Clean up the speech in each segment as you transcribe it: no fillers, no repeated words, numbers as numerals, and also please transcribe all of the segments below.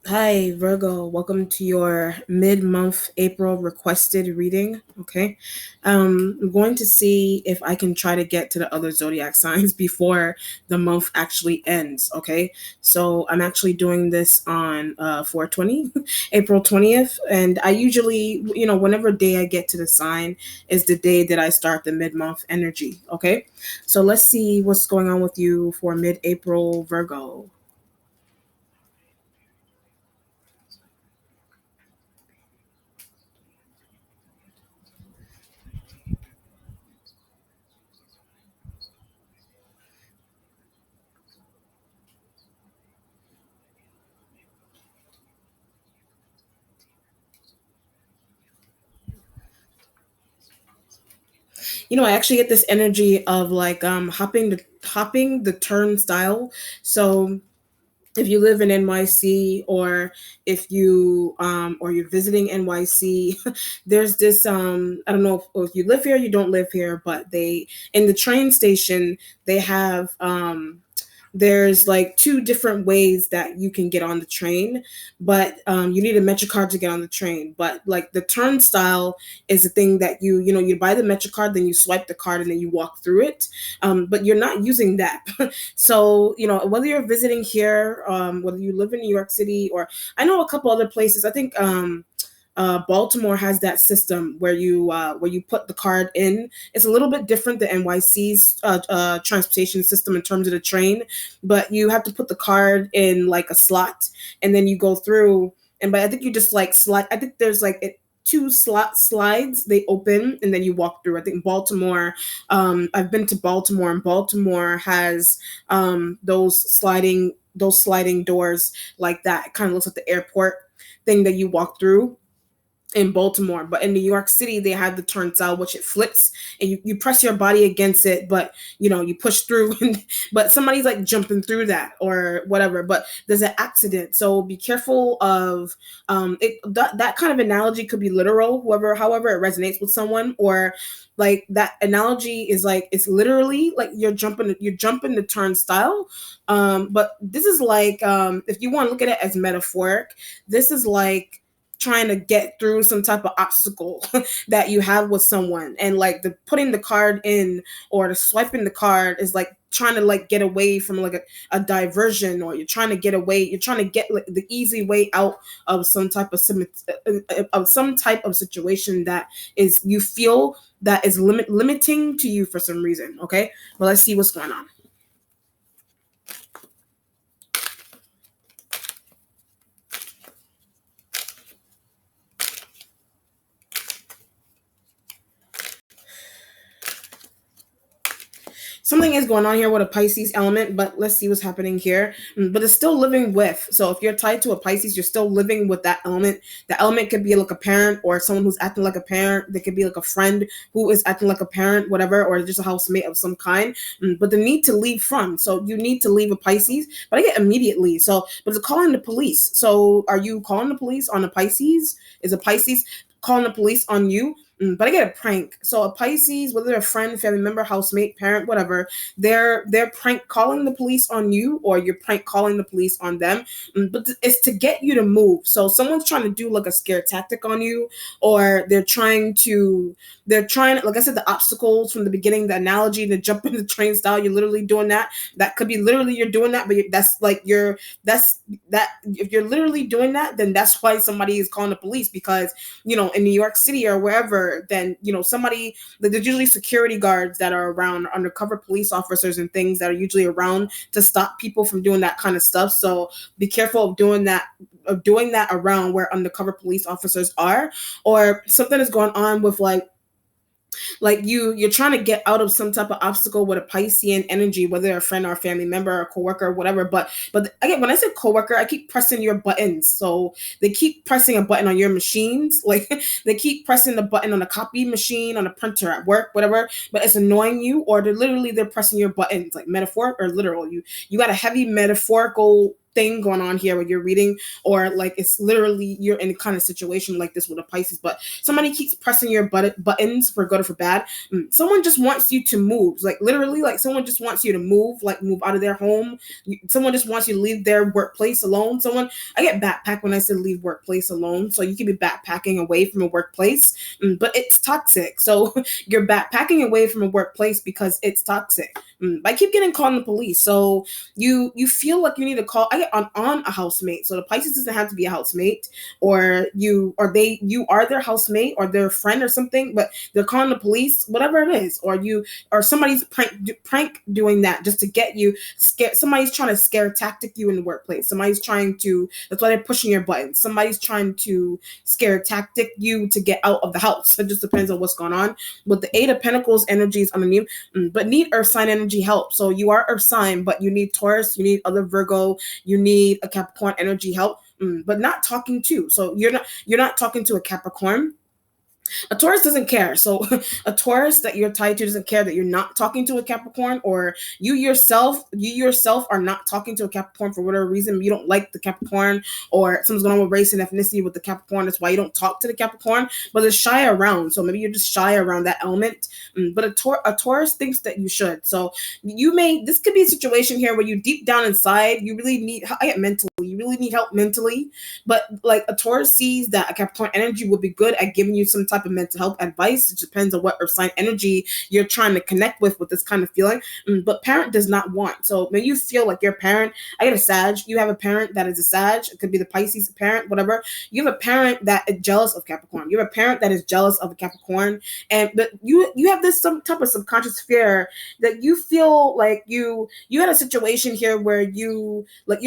Hi, Virgo. Welcome to your mid-month April requested reading. Okay. I'm going to see if I can try to get to the other zodiac signs before the month actually ends. Okay. So I'm actually doing this on 420, April 20th. And I usually, whenever day I get to the sign is the day that I start the mid-month energy. Okay. So let's see what's going on with you for mid-April, Virgo. I actually get this energy of like hopping the turnstile. So if you live in NYC, or if you or you're visiting NYC, there's this I don't know if you live here, you don't live here, but they in the train station they have there's like two different ways that you can get on the train, but you need a metro card to get on the train. But like the turnstile is a thing that you buy the metro card, then you swipe the card, and then you walk through it. But you're not using that. So whether you're visiting here, whether you live in New York City, or I know a couple other places. I think Baltimore has that system where you put the card in. It's a little bit different than NYC's transportation system in terms of the train, but you have to put the card in like a slot, and then you go through. And but I think you just like slide. I think there's like two slot slides they open, and then you walk through. I think Baltimore. I've been to Baltimore, and Baltimore has those sliding doors like that. It kind of looks like the airport thing that you walk through in Baltimore. But in New York City, they have the turnstile, which it flips, and you press your body against it, but you push through. But somebody's like jumping through that or whatever. But there's an accident, so be careful of it. That kind of analogy could be literal, however it resonates with someone, or like that analogy is like it's literally like you're jumping the turnstile. But this is like if you want to look at it as metaphoric, this is like trying to get through some type of obstacle that you have with someone, and like the putting the card in or the swiping the card is like trying to like get away from like a diversion, or you're trying to get like the easy way out of some type of situation that is you feel that is limiting to you for some reason. Okay, well, let's see what's going on. Something is going on here with a Pisces element, but let's see what's happening here. But it's still living with. So if you're tied to a Pisces, you're still living with that element. The element could be like a parent, or someone who's acting like a parent. They could be like a friend who is acting like a parent, whatever, or just a housemate of some kind. But the need to leave from. So you need to leave a Pisces, but I get immediately. So, but it's calling the police. So are you calling the police on a Pisces? Is a Pisces calling the police on you? But I get a prank. So a Pisces, whether they're a friend, family member, housemate, parent, whatever, they're prank calling the police on you, or you're prank calling the police on them. But it's to get you to move. So someone's trying to do like a scare tactic on you, or they're trying, like I said, the obstacles from the beginning, the analogy, the jump in the train style, you're literally doing that. That could be literally you're doing that, but that's like that's that if you're literally doing that, then that's why somebody is calling the police, because in New York City or wherever, then somebody, there's usually security guards that are around, undercover police officers and things that are usually around to stop people from doing that kind of stuff. So be careful of doing that around where undercover police officers are, or something is going on with like you're trying to get out of some type of obstacle with a Piscean energy, whether they're a friend or a family member or a coworker or whatever. But again, when I say coworker, I keep pressing your buttons. So they keep pressing a button on your machines, like they keep pressing the button on a copy machine, on a printer at work, whatever. But it's annoying you, or they're pressing your buttons, like metaphoric or literal. You got a heavy metaphorical thing going on here where you're reading, or like it's literally you're in a kind of situation like this with a Pisces, but somebody keeps pressing your buttons for good or for bad. Someone just wants you to move, like literally, like someone just wants you to move, like move out of their home. Someone just wants you to leave their workplace alone. I get backpack when I said leave workplace alone. So you could be backpacking away from a workplace, but it's toxic. So you're backpacking away from a workplace because it's toxic. I keep getting called in the police. So you feel like you need to call. I get on a housemate. So the Pisces doesn't have to be a housemate, or you are their housemate or their friend or something, but they're calling the police, whatever it is, or somebody's prank doing that just to get you scared. Somebody's trying to scare tactic you in the workplace. Somebody's trying to. That's why they're pushing your buttons. Somebody's trying to scare tactic you to get out of the house. It just depends on what's going on. But the Eight of Pentacles energy is underneath, but need Earth sign energy help. So you are Earth sign, but you need Taurus, you need other Virgo, you need a Capricorn energy help, but not talking to. So you're not talking to a Capricorn. A Taurus doesn't care. So a Taurus that you're tied to doesn't care that you're not talking to a Capricorn, or you yourself are not talking to a Capricorn for whatever reason. You don't like the Capricorn, or something's going on with race and ethnicity with the Capricorn. That's why you don't talk to the Capricorn, but it's shy around. So maybe you're just shy around that element. But a Taurus thinks that you should. So this could be a situation here where you deep down inside, you really need help mentally, but like a Taurus sees that a Capricorn energy would be good at giving you some type of mental health advice. It depends on what Earth sign energy you're trying to connect with this kind of feeling. But parent does not want. So when you feel like your parent, I get a Sag, you have a parent that is a Sag, it could be the Pisces parent, whatever. You have a parent that is jealous of Capricorn. You have a parent that is jealous of a Capricorn, but you have this some type of subconscious fear that you feel like you had a situation here where you're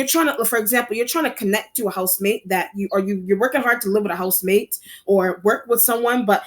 trying to, for example, you're trying to connect to a housemate that you're working hard to live with a housemate or work with someone, but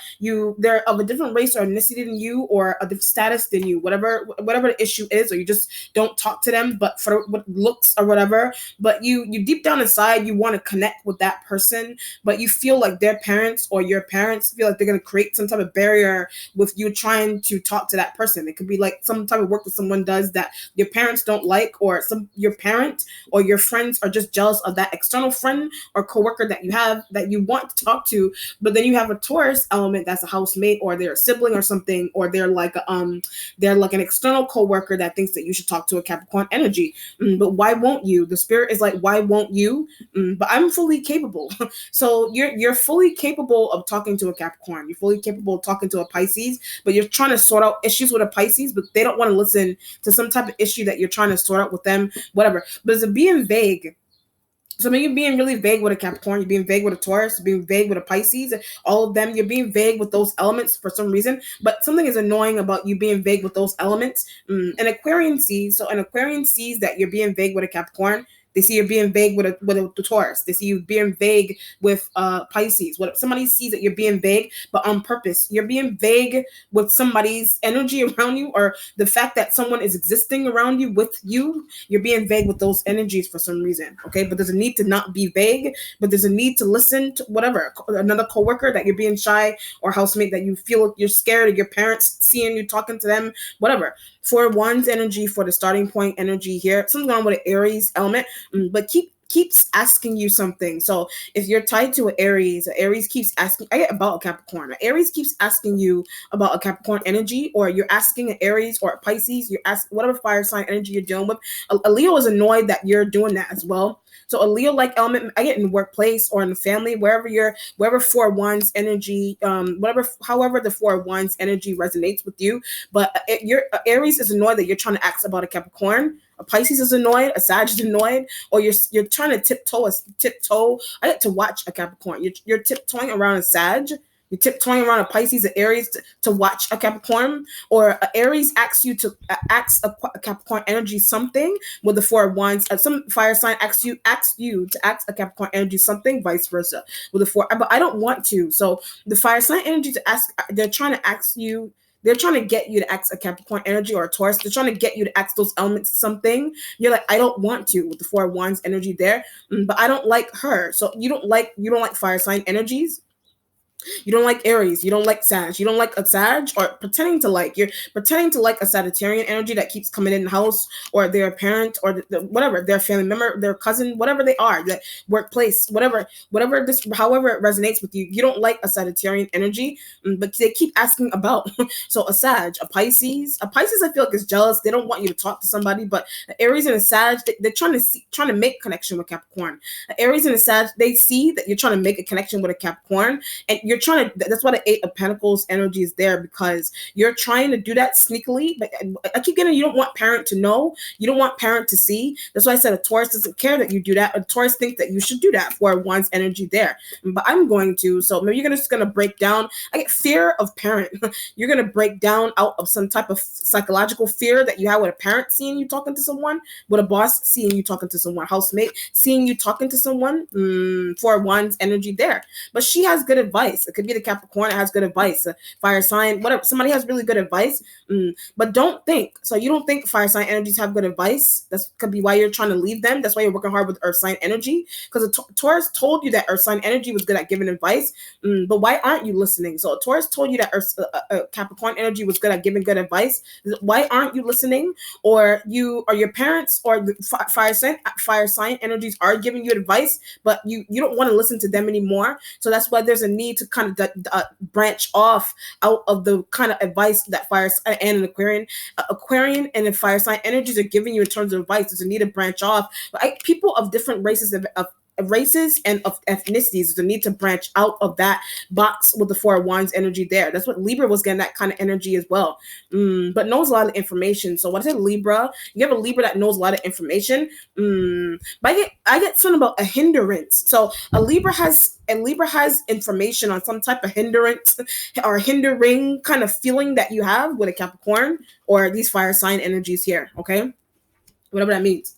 they're of a different race or ethnicity than you, or a different status than you, whatever the issue is, or you just don't talk to them, but for what looks or whatever. But you deep down inside, you want to connect with that person, but you feel like their parents or your parents feel like they're going to create some type of barrier with you trying to talk to that person. It could be like some type of work that someone does that your parents don't like, or your parent or your friends are just jealous of that external friend or coworker that you have that you want to talk to. But then you have a Taurus element that's a housemate, or they're a sibling or something, or they're like an external coworker that thinks that you should talk to a Capricorn energy. But why won't you? The spirit is like, why won't you? But I'm fully capable. So you're fully capable of talking to a Capricorn. You're fully capable of talking to a Pisces, but you're trying to sort out issues with a Pisces, but they don't want to listen to some type of issue that you're trying to sort out with them, whatever. But it's being vague. So maybe you're being really vague with a Capricorn, you're being vague with a Taurus, you're being vague with a Pisces, all of them, you're being vague with those elements for some reason, but something is annoying about you being vague with those elements. An Aquarian sees that you're being vague with a Capricorn. They see you're being vague with a Taurus. They see you being vague with Pisces. What if somebody sees that you're being vague, but on purpose? You're being vague with somebody's energy around you, or the fact that someone is existing around you with you. You're being vague with those energies for some reason. Okay, but there's a need to not be vague, but there's a need to listen to whatever. Another coworker that you're being shy, or housemate that you feel you're scared of your parents seeing you talking to them, whatever. For Wands energy, for the starting point energy here, something going on with an Aries element, but keeps asking you something. So if you're tied to an Aries keeps asking about a Capricorn. An Aries keeps asking you about a Capricorn energy, or you're asking an Aries or a Pisces, you're asking whatever fire sign energy you're dealing with. A Leo is annoyed that you're doing that as well. So a Leo-like element, I get in the workplace or in the family, wherever Four of Wands energy, however the Four of Wands energy resonates with you. But Aries is annoyed that you're trying to ask about a Capricorn. A Pisces is annoyed, a Sag is annoyed, or you're trying to tiptoe. I get to watch a Capricorn. You're tiptoeing around a Sag. You're tiptoeing around a Pisces, an Aries to watch a Capricorn, or an Aries asks you to ask a Capricorn energy something with the Four of Wands. Some fire sign asks you to ask a Capricorn energy something, vice versa with the Four. But I don't want to. So the fire sign energy to ask, they're trying to ask you. They're trying to get you to ask a Capricorn energy or a Taurus. They're trying to get you to ask those elements something. You're like, I don't want to with the Four of Wands energy there, but I don't like her. So you don't like fire sign energies. You don't like Aries. You don't like Sag. You don't like a Sag or pretending to like. You're pretending to like a Sagittarian energy that keeps coming in the house, or their parent, or whatever, their family member, their cousin, whatever they are, the workplace, whatever this, however it resonates with you. You don't like a Sagittarian energy, but they keep asking about. So a Sag, a Pisces, I feel like is jealous. They don't want you to talk to somebody, but Aries and a Sag, they're trying to make connection with Capricorn. Aries and a Sag, they see that you're trying to make a connection with a Capricorn, and you're trying to, that's why the Eight of Pentacles energy is there, because you're trying to do that sneakily. But I keep getting, you don't want parent to know, you don't want parent to see. That's why I said a Taurus doesn't care that you do that. A Taurus thinks that you should do that for one's energy there. But I'm going to, so maybe you're just gonna break down. I get fear of parent. You're gonna break down out of some type of psychological fear that you have with a parent seeing you talking to someone, with a boss seeing you talking to someone, housemate seeing you talking to someone, for one's energy there. But she has good advice. It could be the Capricorn that has good advice, fire sign, whatever. Somebody has really good advice. But don't think, so you don't think fire sign energies have good advice. That could be why you're trying to leave them. That's why you're working hard with earth sign energy, because a Taurus told you that earth sign energy was good at giving advice. But why aren't you listening? So a Taurus told you that Capricorn energy was good at giving good advice. Why aren't you listening? Or your parents or the fire sign energies are giving you advice, but you don't want to listen to them anymore. So that's why there's a need to kind of branch off out of the kind of advice that fire sign and an Aquarian and the fire sign energies are giving you in terms of advice. There's a need to branch off. But people of different races of races and of ethnicities, the need to branch out of that box with the Four of Wands energy there. That's what Libra was getting, that kind of energy as well. But knows a lot of information. So when I say Libra, you have a Libra that knows a lot of information. But I get something about a hindrance. So a Libra has information on some type of hindrance or hindering kind of feeling that you have with a Capricorn or these fire sign energies here. Okay, whatever that means.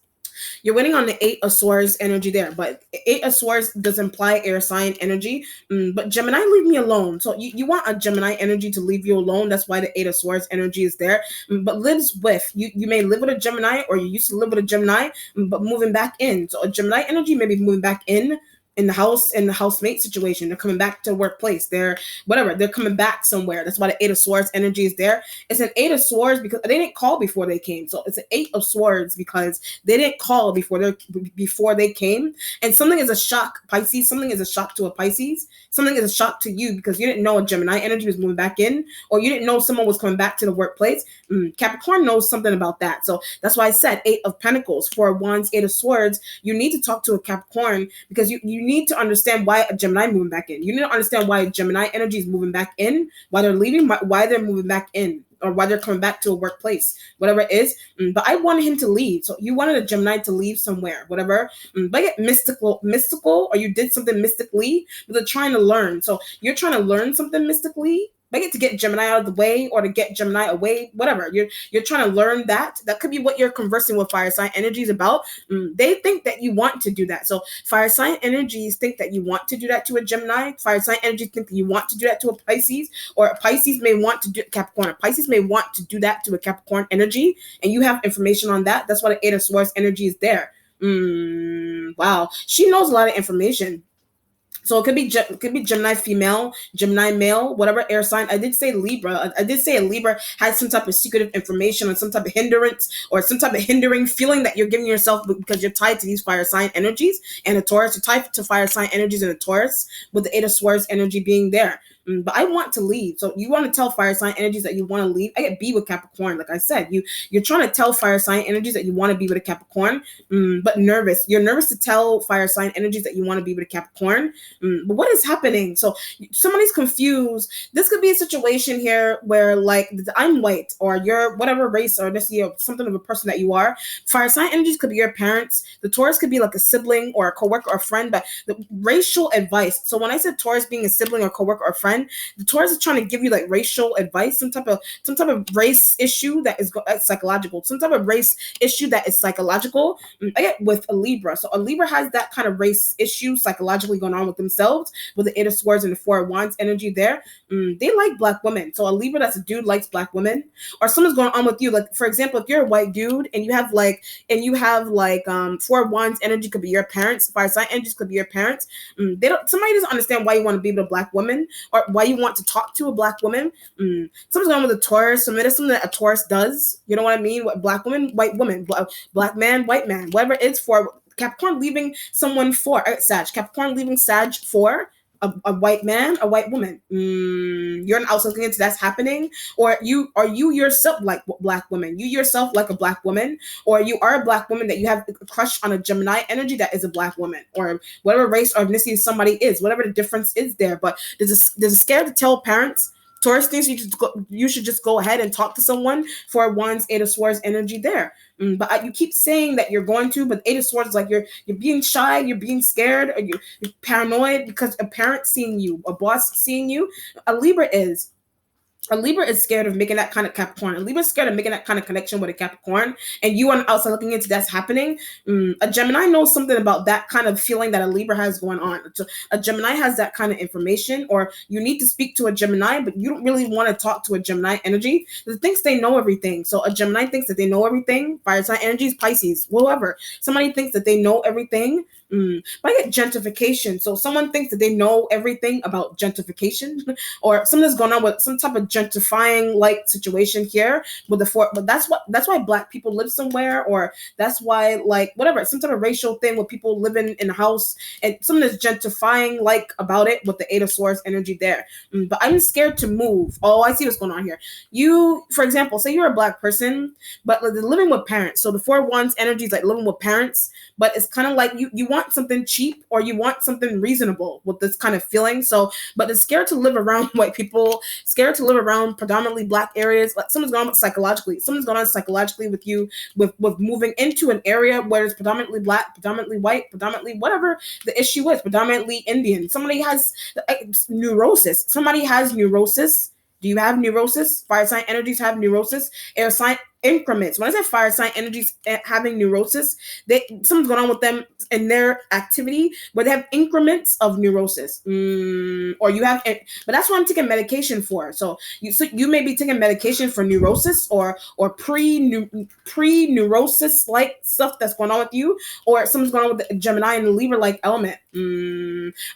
You're winning on the Eight of Swords energy there, but Eight of Swords does imply air sign energy. But Gemini, leave me alone. So you want a Gemini energy to leave you alone. That's why the Eight of Swords energy is there. But lives with you. You may live with a Gemini, or you used to live with a Gemini, but moving back in. So a Gemini energy may be moving back in the house, in the housemate situation. They're coming back to the workplace. They're coming back somewhere. That's why the Eight of Swords energy is there. It's an Eight of Swords because they didn't call before they came. So it's an Eight of Swords because they didn't call before they came. And something is a shock, Pisces. Something is a shock to a Pisces. Something is a shock to you because you didn't know a Gemini energy was moving back in, or you didn't know someone was coming back to the workplace. Capricorn knows something about that. So that's why I said Eight of Pentacles, Four of Wands, Eight of Swords. You need to talk to a Capricorn because you need to understand why a Gemini moving back in. You need to understand why a Gemini energy is moving back in, why they're leaving, why they're moving back in, or why they're coming back to a workplace, whatever it is. But I wanted him to leave. So you wanted a Gemini to leave somewhere, whatever. But I get mystical, or you did something mystically, but they're trying to learn. So you're trying to learn something mystically. I get to get Gemini out of the way, or to get Gemini away, whatever. You're trying to learn that. That could be what you're conversing with fire sign energies about. They think that you want to do that. So fire sign energies think that you want to do that to a Gemini. Fire sign energies think that you want to do that to a Pisces, or a Pisces may want to do Capricorn. A Pisces may want to do that to a Capricorn energy, and you have information on that. That's why the Eight of Swords energy is there. Wow, she knows a lot of information. So it could be Gemini female, Gemini male, whatever air sign. I did say Libra. I did say a Libra has some type of secretive information on some type of hindrance or some type of hindering feeling that you're giving yourself because you're tied to these fire sign energies. And a Taurus, you're tied to fire sign energies and a Taurus with the Eight of Swords energy being there. But I want to leave. So you want to tell fire sign energies that you want to leave. I get be with Capricorn. Like I said, you're trying to tell fire sign energies that you want to be with a Capricorn, but nervous. You're nervous to tell fire sign energies that you want to be with a Capricorn. But what is happening? So somebody's confused. This could be a situation here where like I'm white, or you're whatever race or ethnicity or something of a person that you are. Fire sign energies could be your parents. The Taurus could be like a sibling or a coworker or a friend, but the racial advice. So when I said Taurus being a sibling or coworker or friend, friend. The Taurus is trying to give you like racial advice, some type of race issue that is psychological, some type of race issue that is psychological. I get with a Libra. So a Libra has that kind of race issue psychologically going on with themselves, with the Eight of Swords and the Four of Wands energy there. They like black women. So a Libra that's a dude likes black women, or something's going on with you. Like for example, if you're a white dude and you have like Four of Wands energy could be your parents, fire sign energies could be your parents. Somebody doesn't understand why you want to be with a black woman or why you want to talk to a black woman. Something's going on with a Taurus. So it's something that a Taurus does. You know what I mean? What black woman, white woman, black man, white man, whatever it's for. Capricorn leaving someone for Sag. Capricorn leaving Sag for a white man, a white woman. You're an outside looking into that's happening, or are you yourself like black woman? You yourself like a black woman, or you are a black woman that you have a crush on a Gemini energy that is a black woman, or whatever race or ethnicity somebody is, whatever the difference is there. But there's a scare to tell parents. Taurus thinks you should just go ahead and talk to someone for Wands, Eight of Swords energy there. But you keep saying that you're going to, but Eight of Swords is like you're being shy, you're being scared, or you're paranoid because a parent seeing you, a boss seeing you. A Libra is scared of making that kind of Capricorn. A Libra is scared of making that kind of connection with a Capricorn, and you on the outside looking into that's happening. A Gemini knows something about that kind of feeling that a Libra has going on. So a Gemini has that kind of information, or you need to speak to a Gemini, but you don't really want to talk to a Gemini energy. It thinks they know everything. So a Gemini thinks that they know everything. Fire sign energies, Pisces, whoever. Somebody thinks that they know everything. But I get gentrification. So someone thinks that they know everything about gentrification, or something's going on with some type of gentrifying like situation here with the four. But that's why black people live somewhere, or that's why like whatever, some type of racial thing with people living in a house and something that's gentrifying like about it with the Eight of Swords energy there. But I'm scared to move. Oh, I see what's going on here. You, for example, say you're a black person, but like, living with parents. So the Four of Wands energy is like living with parents, but it's kind of like you want something cheap or you want something reasonable with this kind of feeling. So, but it's scared to live around white people, scared to live around predominantly black areas. Like something's going on psychologically. Something's going on psychologically with you with moving into an area where it's predominantly black, predominantly white, predominantly whatever the issue is, predominantly Indian. Somebody has neurosis. Somebody has neurosis. Do you have neurosis? Fire sign energies have neurosis. Air sign increments. When I say fire sign energies having neurosis, something's going on with them in their activity where they have increments of neurosis. Or you have, but that's what I'm taking medication for. So you may be taking medication for neurosis or pre-neurosis like stuff that's going on with you, or something's going on with the Gemini and the Libra like element.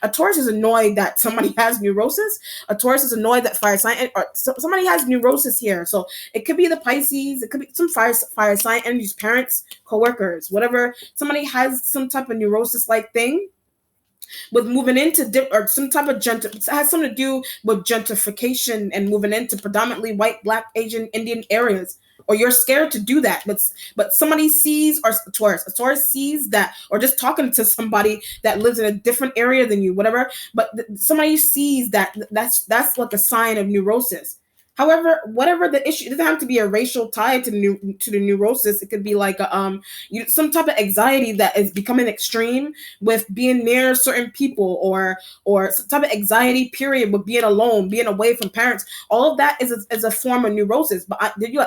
A Taurus is annoyed that somebody has neurosis. A Taurus is annoyed that fire sign or somebody has neurosis here. So it could be the Pisces. It could be some fire sign energies, parents, coworkers, whatever. Somebody has some type of neurosis like thing with moving into or some type of it has something to do with gentrification and moving into predominantly white, black, Asian, Indian areas. Or you're scared to do that, but somebody sees, or a Taurus sees that, or just talking to somebody that lives in a different area than you, whatever. But somebody sees that's like a sign of neurosis. However, whatever the issue, it doesn't have to be a racial tie to the neurosis. It could be like some type of anxiety that is becoming extreme with being near certain people, or some type of anxiety period with being alone, being away from parents. All of that is a form of neurosis. But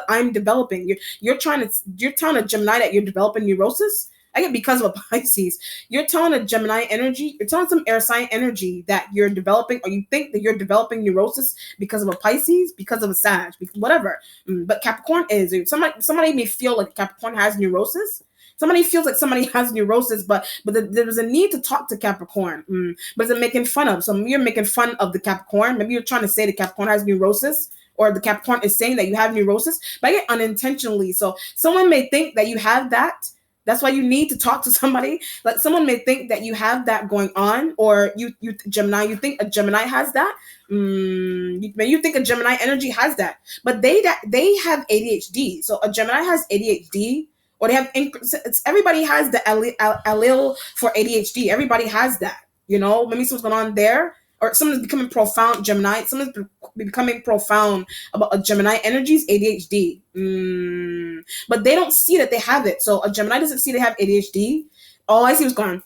I'm developing. You're telling a Gemini that you're developing neurosis. I get because of a Pisces. You're telling a Gemini energy, you're telling some air sign energy that you're developing, or you think that you're developing neurosis because of a Pisces, because of a Sag, whatever. But Capricorn is, somebody may feel like Capricorn has neurosis. Somebody feels like somebody has neurosis, but there's a need to talk to Capricorn. But is it making fun of? So you're making fun of the Capricorn. Maybe you're trying to say that Capricorn has neurosis, or the Capricorn is saying that you have neurosis, but I get unintentionally. So someone may think that you have that. That's why you need to talk to somebody. Like someone may think that you have that going on, or you Gemini, you think a Gemini has that. You think a Gemini energy has that, but they have ADHD. So a Gemini has ADHD, or they have everybody has the allele for ADHD. Everybody has that. Maybe something's going on there. Or someone's becoming profound Gemini. Someone's becoming profound about a Gemini energy's ADHD. But they don't see that they have it. So a Gemini doesn't see they have ADHD. All I see was going,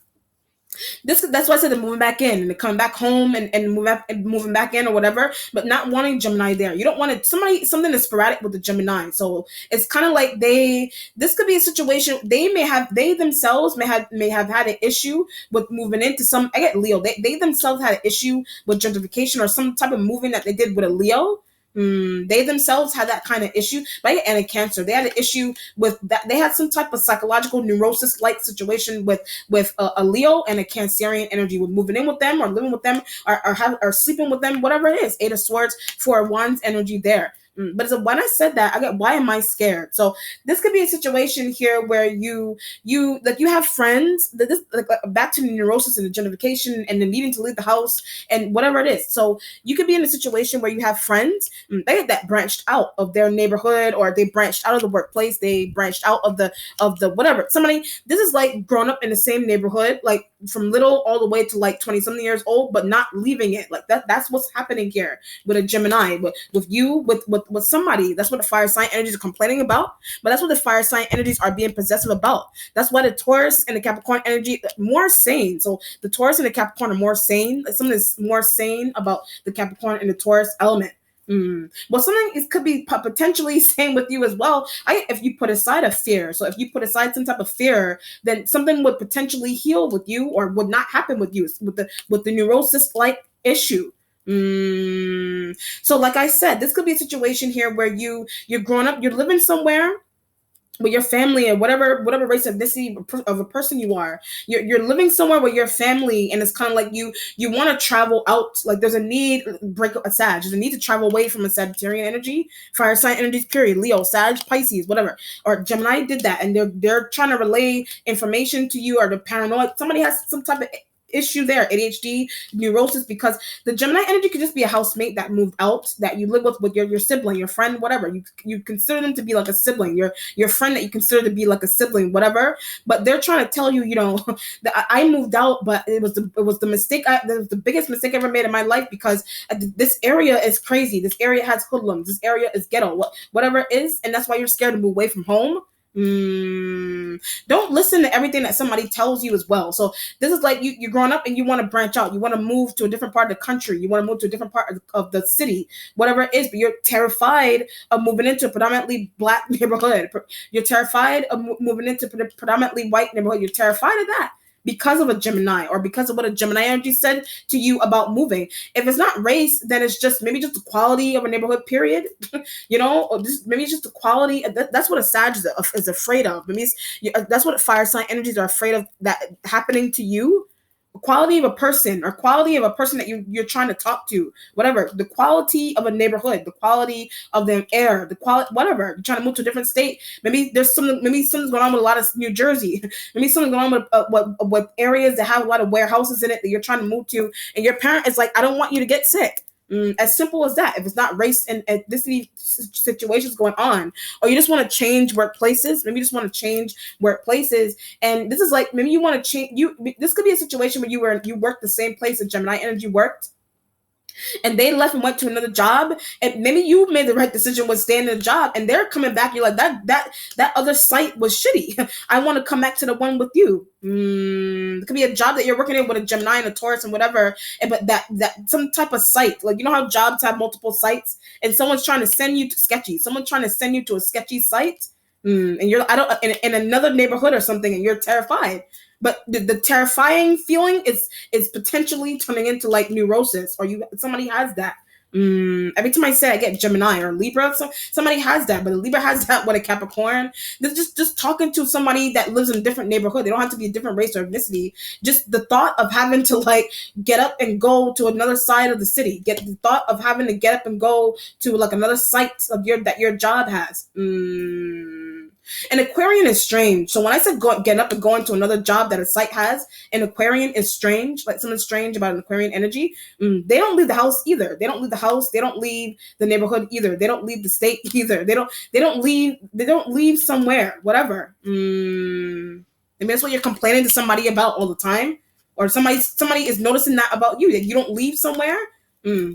That's why I said they're moving back in and they're coming back home and moving back in or whatever, but not wanting Gemini there. You don't want it something that's sporadic with the Gemini. So it's kind of like this could be a situation they themselves may have had an issue with moving into some. I get Leo. They themselves had an issue with gentrification or some type of moving that they did with a Leo. They themselves had that kind of issue, right? And a Cancer, they had an issue with that. They had some type of psychological neurosis-like situation with a Leo and a Cancerian energy, with moving in with them or living with them or sleeping with them, whatever it is. Eight of Swords, Four of Wands energy there. But when I said that, I get, why am I scared? So this could be a situation here where you have friends that this back to the neurosis and the gentrification and the needing to leave the house and whatever it is. So you could be in a situation where you have friends that branched out of their neighborhood, or they branched out of the workplace, they branched out of the whatever. Somebody, this is like grown up in the same neighborhood, like from little all the way to like 20 something years old, but not leaving it. Like that's what's happening here with a Gemini, with you, with somebody. That's what the fire sign energies are complaining about, but that's what the fire sign energies are being possessive about. That's why the Taurus and the Capricorn energy more sane. So the Taurus and the Capricorn are more sane. Something is more sane about the Capricorn and the Taurus element. Well, something could be potentially same with you as well. If you put aside a fear, so if you put aside some type of fear, then something would potentially heal with you, or would not happen with you with the neurosis like issue. So, like I said, this could be a situation here where you're growing up, you're living somewhere with your family or whatever race ethnicity of a person you are. You're living somewhere with your family, and it's kind of like you want to travel out. Like there's a need, break a Sag, there's a need to travel away from a Sagittarian energy, fire sign energies, period. Leo, Sag, Pisces, whatever, or Gemini did that, and they're trying to relay information to you, or the paranoid. Somebody has some type of issue there, ADHD, neurosis, because the Gemini energy could just be a housemate that moved out, that you live with your sibling, your friend, whatever. You consider them to be like a sibling, your friend that you consider to be like a sibling, whatever. But they're trying to tell you, that I moved out, but it was the mistake. It was the biggest mistake I ever made in my life, because this area is crazy. This area has hoodlums. This area is ghetto. Whatever it is, and that's why you're scared to move away from home. Don't listen to everything that somebody tells you as well. So this is like you're growing up and you want to branch out. You want to move to a different part of the country. You want to move to a different part of the city, whatever it is. But you're terrified of moving into a predominantly black neighborhood. You're terrified of moving into a predominantly white neighborhood. You're terrified of that because of a Gemini, or because of what a Gemini energy said to you about moving. If it's not race, then it's just maybe just the quality of a neighborhood, period. Or maybe it's just the quality. That's what a Sag is afraid of. Maybe that's what fire sign energies are afraid of, that happening to you. Quality of a person, or quality of a person that you're trying to talk to, whatever. The quality of a neighborhood, the quality of the air, the quality, whatever. You're trying to move to a different state. Maybe something's going on with a lot of New Jersey. Maybe something's going on with areas that have a lot of warehouses in it that you're trying to move to, and your parent is like, I don't want you to get sick. As simple as that. If it's not race and ethnicity situations going on, or you just want to change workplaces, maybe you just want to change workplaces, and this is like, maybe you want to change. This could be a situation where you worked the same place that Gemini energy worked, and they left and went to another job, and maybe you made the right decision with staying in the job, and they're coming back. You're like, that other site was shitty. I want to come back to the one with you. It could be a job that you're working in with a Gemini and a Taurus and whatever, but that some type of site, like, how jobs have multiple sites, and someone's trying to send you to a sketchy site, and you're in another neighborhood or something, and you're terrified. But the terrifying feeling is potentially turning into like neurosis, or somebody has that. Every time I say I get Gemini or Libra, somebody has that, but a Libra has that with a Capricorn. They're just talking to somebody that lives in a different neighborhood. They don't have to be a different race or ethnicity. Just the thought of having to like get up and go to another side of the city. The thought of having to get up and go to like another site that your job has. And Aquarian is strange. So when I said getting up and going to another job that a site has, an Aquarian is strange. Like, something strange about an Aquarian energy. They don't leave the house either. They don't leave the house. They don't leave the neighborhood either. They don't leave the state either. They don't leave somewhere. Whatever. Maybe that's what you're complaining to somebody about all the time, or somebody is noticing that about you, that you don't leave somewhere.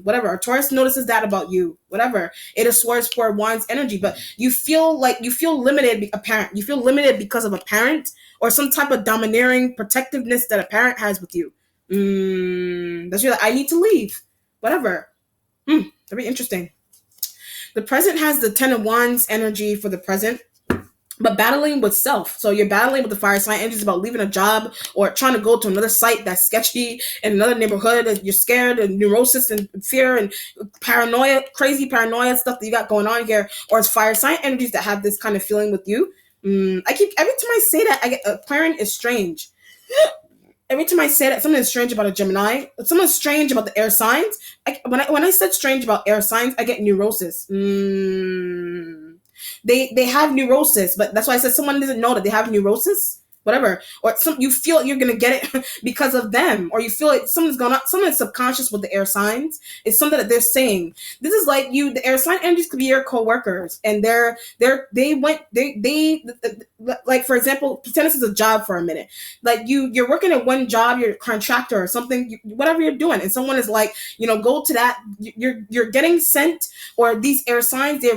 Whatever. Or Taurus notices that about you. Whatever. It is Swords, Four of Wands energy, but you feel limited. You feel limited because of a parent or some type of domineering protectiveness that a parent has with you. That's you're like, I need to leave. Whatever. Very interesting. The present has the Ten of Wands energy for the present, but battling with self. So you're battling with the fire sign energies about leaving a job or trying to go to another site that's sketchy in another neighborhood, and you're scared and neurosis and fear and paranoia, crazy paranoia stuff that you got going on here. Or it's fire sign energies that have this kind of feeling with you. Every time I say that, I get Aquarian is strange. Every time I say that, something is strange about a Gemini. Something is strange about the air signs. When I said strange about air signs, I get neurosis. They have neurosis, but that's why I said someone doesn't know that they have neurosis. Whatever, or you feel you're gonna get it because of them, or you feel like something's going on, something subconscious with the air signs. It's something that they're saying. This is like you. The air sign energies could be your co-workers, and like, for example, pretend this is a job for a minute. Like you're working at one job, you're a contractor or something, whatever you're doing, and someone is like, go to that. You're getting sent, or these air signs, they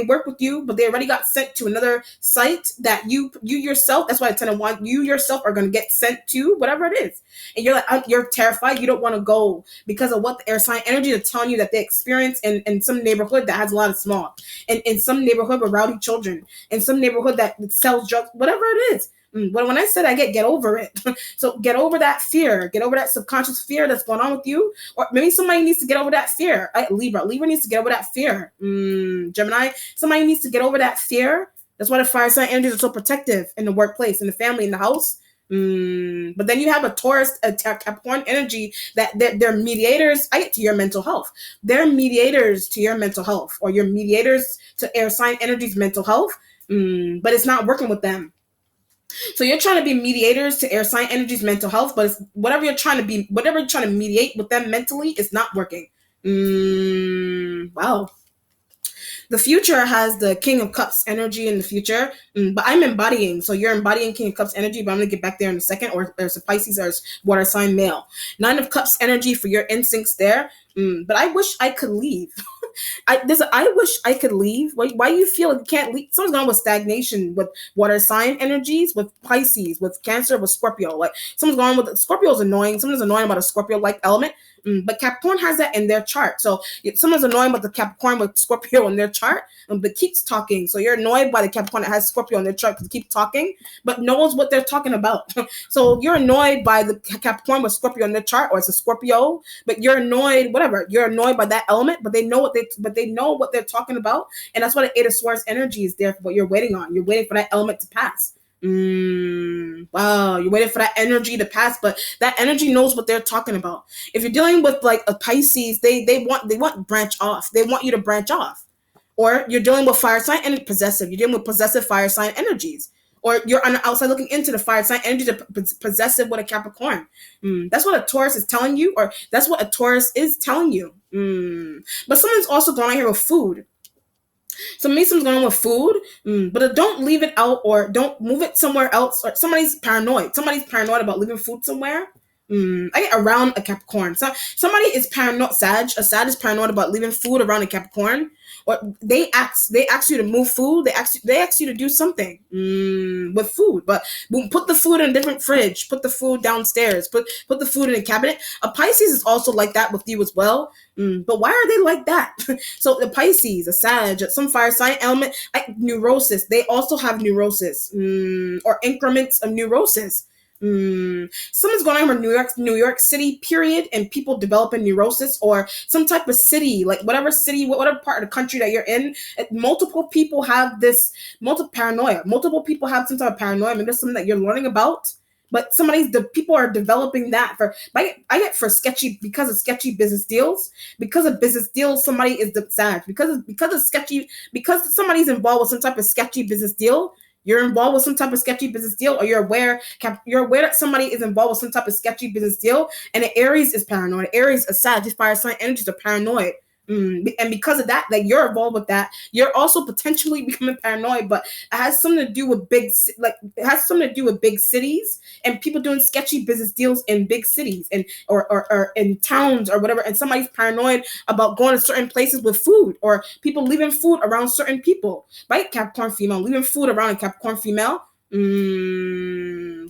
work with you, but they already got sent to another site that you yourself. That's why I tend to want you yourself are going to get sent to whatever it is, and you're like, you're terrified. You don't want to go because of what the air sign energy is telling you that they experience in some neighborhood that has a lot of smog, and in some neighborhood with rowdy children, in some neighborhood that sells drugs, whatever it is. But when I said I get over it, so get over that fear, get over that subconscious fear that's going on with you, or maybe somebody needs to get over that fear. Libra needs to get over that fear. Gemini, somebody needs to get over that fear. That's why the fire sign energies are so protective in the workplace, in the family, in the house. But then you have a Taurus, a Capricorn energy that they're mediators to your mental health. They're mediators to your mental health, or you're mediators to air sign energies' mental health. But it's not working with them. So you're trying to be mediators to air sign energies' mental health, but it's whatever you're trying to mediate with them mentally, it's not working. Wow. The future has the King of Cups energy in the future, but I'm embodying. So you're embodying King of Cups energy, but I'm going to get back there in a second. Or there's a Pisces or water sign male. Nine of Cups energy for your instincts there. But I wish I could leave. I wish I could leave. Why do you feel like you can't leave? Something's going on with stagnation with water sign energies, with Pisces, with Cancer, with Scorpio. Like something's going on with Scorpio's annoying. Something's annoying about a Scorpio-like element. But Capricorn has that in their chart. So someone's annoying about the Capricorn with Scorpio in their chart, but keeps talking. So you're annoyed by the Capricorn that has Scorpio in their chart because keep talking, but knows what they're talking about. So you're annoyed by the Capricorn with Scorpio in their chart, or it's a Scorpio, but you're annoyed, whatever. You're annoyed by that element, but they know what they're talking about. And that's why the Eight of Swords energy is there for what you're waiting on. You're waiting for that element to pass. Wow, you're waiting for that energy to pass, but that energy knows what they're talking about. If you're dealing with like a Pisces, they want branch off. They want you to branch off. Or you're dealing with fire sign and possessive. You're dealing with possessive fire sign energies. Or you're on the outside looking into the fire sign energy to possessive with a Capricorn. That's what a Taurus is telling you, or that's what a Taurus is telling you. But something's also going on here with food. So maybe something's going on with food, but don't leave it out, or don't move it somewhere else. Or somebody's paranoid. Somebody's paranoid about leaving food somewhere. I get around a Capricorn. So somebody is paranoid. A Sag is paranoid about leaving food around a Capricorn, or they ask you to move food. They ask you to do something with food, but put the food in a different fridge. Put the food downstairs. Put the food in a cabinet. A Pisces is also like that with you as well. But why are they like that? So the Pisces, a Sag, some fire sign element, like neurosis. They also have neurosis, or increments of neurosis. Something's going on with New York City, period, and people developing neurosis, or some type of city, like whatever part of the country that you're in. Multiple people have this paranoia. Multiple people have some type of paranoia. Maybe that's something that you're learning about. But people are developing that I get for sketchy, because of sketchy business deals. Because of business deals, somebody is the Sag. Because somebody's involved with some type of sketchy business deal. You're involved with some type of sketchy business deal, or you're aware that somebody is involved with some type of sketchy business deal, and the Aries is paranoid. Aries, a Sag, these fire sign energies are paranoid. And because of that, like you're involved with that, you're also potentially becoming paranoid. But it has something to do with it has something to do with big cities and people doing sketchy business deals in big cities and or in towns or whatever. And somebody's paranoid about going to certain places with food or people leaving food around certain people, right? Capricorn female leaving food around a Capricorn female.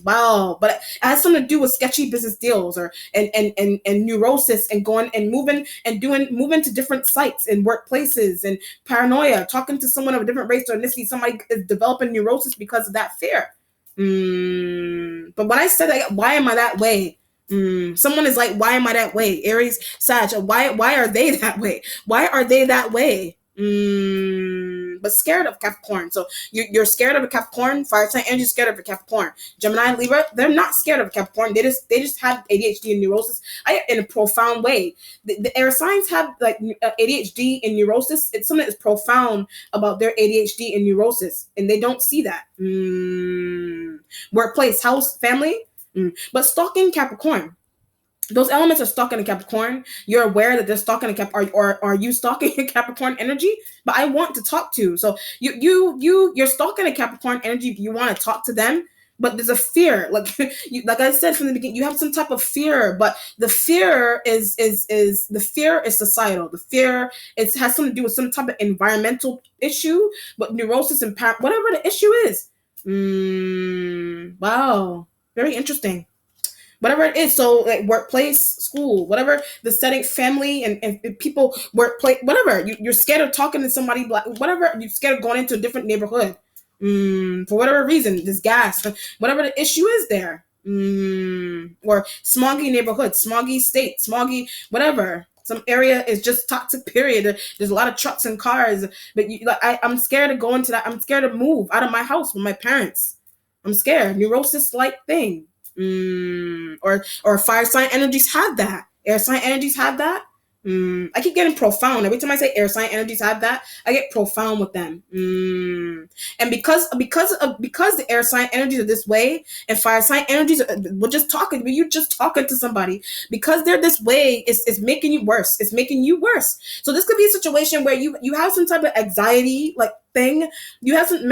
Wow, but it has something to do with sketchy business deals or and neurosis and going and moving to different sites and workplaces and paranoia, talking to someone of a different race or ethnicity. Somebody is developing neurosis because of that fear. But when I said like, why am I that way? Someone is like, why am I that way? Aries, Sag, why are they that way? Why are they that way? But scared of Capricorn. So you're scared of a Capricorn, fire sign energy, scared of a Capricorn. Gemini, Libra, they're not scared of a Capricorn. They just have ADHD and neurosis in a profound way. The air signs have like ADHD and neurosis. It's something that's profound about their ADHD and neurosis, and they don't see that. Workplace, house, family. But stalking Capricorn. Those elements are stalking a Capricorn. You're aware that they're stalking a Cap, or are you stalking a Capricorn energy? But I want to talk to. So you're stalking a Capricorn energy. You want to talk to them, but there's a fear. Like like I said from the beginning, you have some type of fear, but the fear is the fear is societal. The fear has something to do with some type of environmental issue, but neurosis and whatever the issue is. Wow, very interesting. Whatever it is, so like workplace, school, whatever the setting, family and people, workplace, whatever, you're scared of talking to somebody black, whatever, you're scared of going into a different neighborhood for whatever reason, this gas, whatever the issue is there, or smoggy neighborhood, smoggy state, smoggy whatever, some area is just toxic, period. There's a lot of trucks and cars, but I'm scared to go into that. I'm scared to move out of my house with my parents. I'm scared, neurosis like thing. Or fire sign energies have that. Air sign energies have that. I keep getting profound. Every time I say air sign energies have that, I get profound with them. And because the air sign energies are this way, and fire sign energies we're just talking. You're just talking to somebody because they're this way. It's making you worse. It's making you worse. So this could be a situation where you have some type of anxiety like thing. You have some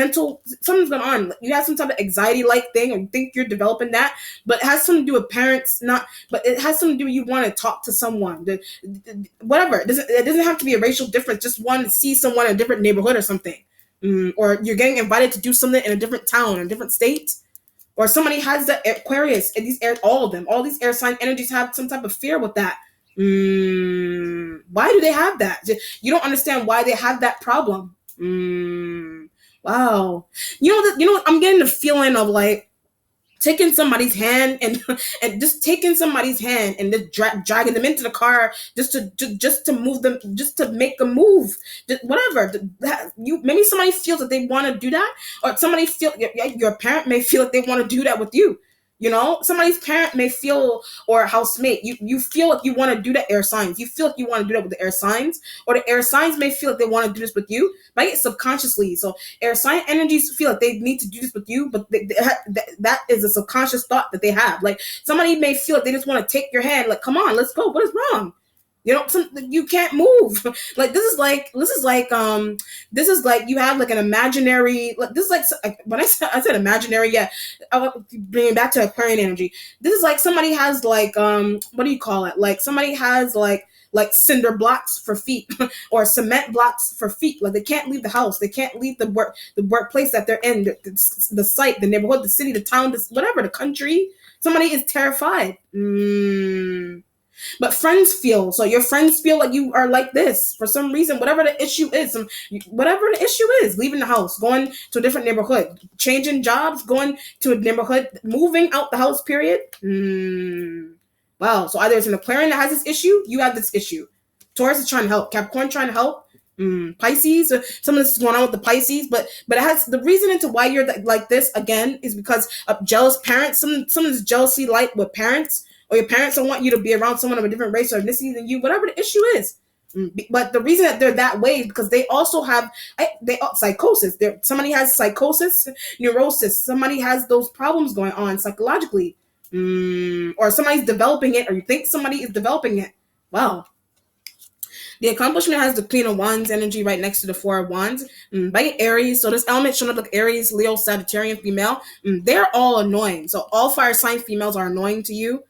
something's going on. You have some type of anxiety like thing, or you think you're developing that, but it has something to do with parents. But it has something to do with you want to talk to someone. Whatever. It doesn't have to be a racial difference. Just want to see someone in a different neighborhood or something. Or you're getting invited to do something in a different town, in a different state. Or somebody has the Aquarius, and all these air sign energies have some type of fear with that. Why do they have that? You don't understand why they have that problem. Wow. You know, I'm getting the feeling of like taking somebody's hand and just taking somebody's hand and just dragging them into the car just to move them, just to make a move, whatever. Maybe somebody feels that they want to do that, or somebody your parent may feel that they want to do that with you. You know, somebody's parent may feel, or housemate, you feel like you want to do the air signs. You feel like you want to do that with the air signs, or the air signs may feel like they want to do this with you, right? Subconsciously. So air sign energies feel like they need to do this with you, but that is a subconscious thought that they have. Like somebody may feel like they just want to take your hand, like, come on, let's go. What is wrong? You know, you can't move. Like this is like you have like an imaginary. Like this is like when I said imaginary, yeah. I'll bring it back to Aquarian energy. This is like somebody has like what do you call it? Like somebody has like cinder blocks for feet or cement blocks for feet. Like they can't leave the house. They can't leave the workplace that they're in, the site, the neighborhood, the city, the town, whatever, the country. Somebody is terrified. But friends feel, so your friends feel like you are like this for some reason, whatever the issue is, leaving the house, going to a different neighborhood, changing jobs, going to a neighborhood, moving out the house, period. Wow. So either it's an Aquarian that has this issue, you have this issue. Taurus is trying to help, Capricorn trying to help, Pisces, some of this is going on with the Pisces, but it has the reason into why you're like this again is because of jealous parents. Some of this jealousy like with parents, or your parents don't want you to be around someone of a different race or ethnicity than you, whatever the issue is. But the reason that they're that way is because they also have psychosis. Somebody has psychosis, neurosis. Somebody has those problems going on psychologically, or somebody's developing it, or you think somebody is developing it. Wow. The accomplishment has the Queen of Wands energy right next to the Four of Wands. By Aries, so this element showing up like Aries, Leo, Sagittarian female. They're all annoying. So all fire sign females are annoying to you.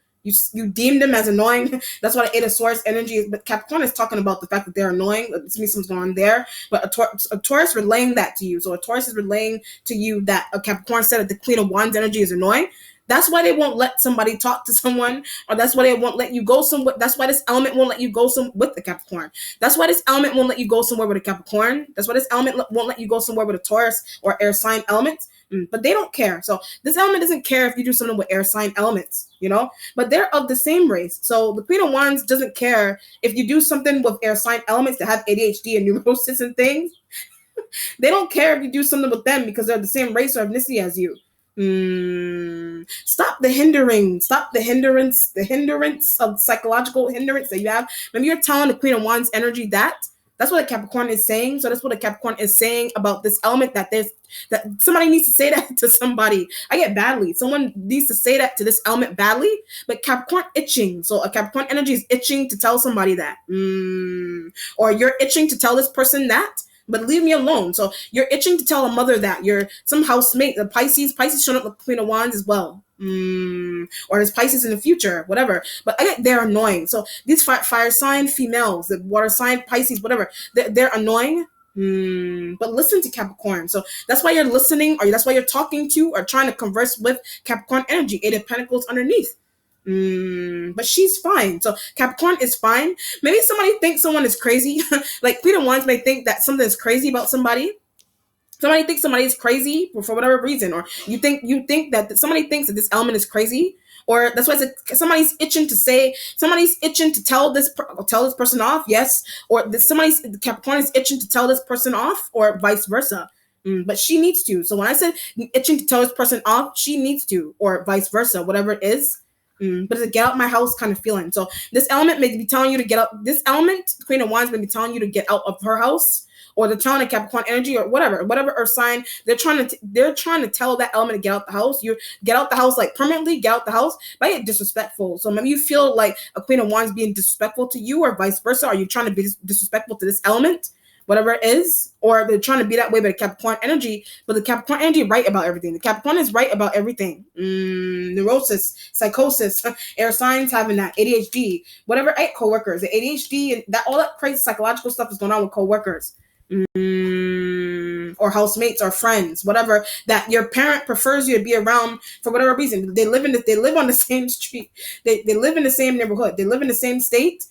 You deem them as annoying. That's why the Eight of Swords energy is. But Capricorn is talking about the fact that they're annoying. This means something's going on there. But a Taurus relaying that to you. So a Taurus is relaying to you that a Capricorn said that the Queen of Wands energy is annoying. That's why they won't let somebody talk to someone, or that's why they won't let you go somewhere. That's why this element won't let you go with the Capricorn. That's why this element won't let you go somewhere with a Capricorn. That's why this element won't let you go somewhere with a Taurus or air sign elements. But they don't care. So this element doesn't care if you do something with air sign elements, but they're of the same race. So the Queen of Wands doesn't care if you do something with air sign elements that have ADHD and neurosis and things. They don't care if you do something with them because they're the same race or ethnicity as you. Stop the hindrance of psychological hindrance that you have. Maybe you're telling the Queen of Wands energy that's what a Capricorn is saying. So that's what a Capricorn is saying about this element, that somebody needs to say that to somebody. I get badly. Someone needs to say that to this element badly, but Capricorn itching. So a Capricorn energy is itching to tell somebody that. Or you're itching to tell this person that. But leave me alone. So you're itching to tell a mother that. You're some housemate, the Pisces showing up with Queen of Wands as well. Or there's Pisces in the future, whatever. But they're annoying. So these fire sign females, the water sign, Pisces, whatever, they're annoying. But listen to Capricorn. So that's why you're listening, or that's why you're talking to or trying to converse with Capricorn energy. Eight of Pentacles underneath. But she's fine. So Capricorn is fine. Maybe somebody thinks someone is crazy. Like Queen of Wands may think that something is crazy about somebody. Somebody thinks somebody is crazy for whatever reason, or you think that somebody thinks that this element is crazy, or that's why somebody's itching to tell this person off. Yes, or Capricorn is itching to tell this person off, or vice versa. But she needs to. So when I said itching to tell this person off, she needs to, or vice versa, whatever it is. But it's a get out my house kind of feeling. So this element may be telling you to get out. This element, Queen of Wands, may be telling you to get out of her house, or they're telling a Capricorn energy, or whatever earth sign. They're trying to tell that element to get out the house. You get out the house, like permanently get out the house, but get disrespectful. So maybe you feel like a Queen of Wands being disrespectful to you, or vice versa. Are you trying to be disrespectful to this element? Whatever it is, or they're trying to be that way by the Capricorn energy, but the Capricorn energy is right about everything. The Capricorn is right about everything. Neurosis, psychosis, air signs having that, ADHD, whatever, co-workers, the ADHD, and that all that crazy psychological stuff is going on with co-workers. Or housemates or friends, whatever, that your parent prefers you to be around for whatever reason. They live on the same street. They live in the same neighborhood. They live in the same state.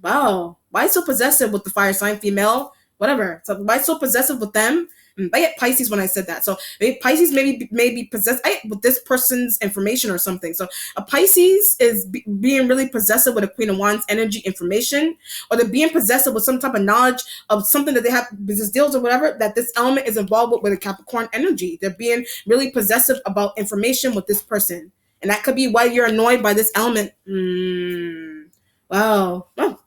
Wow. Why so possessive with the fire sign female? Whatever. So why so possessive with them? I get Pisces when I said that. So maybe Pisces may be possessed with this person's information or something. So a Pisces is being really possessive with a Queen of Wands energy information, or they're being possessive with some type of knowledge of something that they have, business deals or whatever, that this element is involved with a Capricorn energy. They're being really possessive about information with this person. And that could be why you're annoyed by this element. Wow. Oh.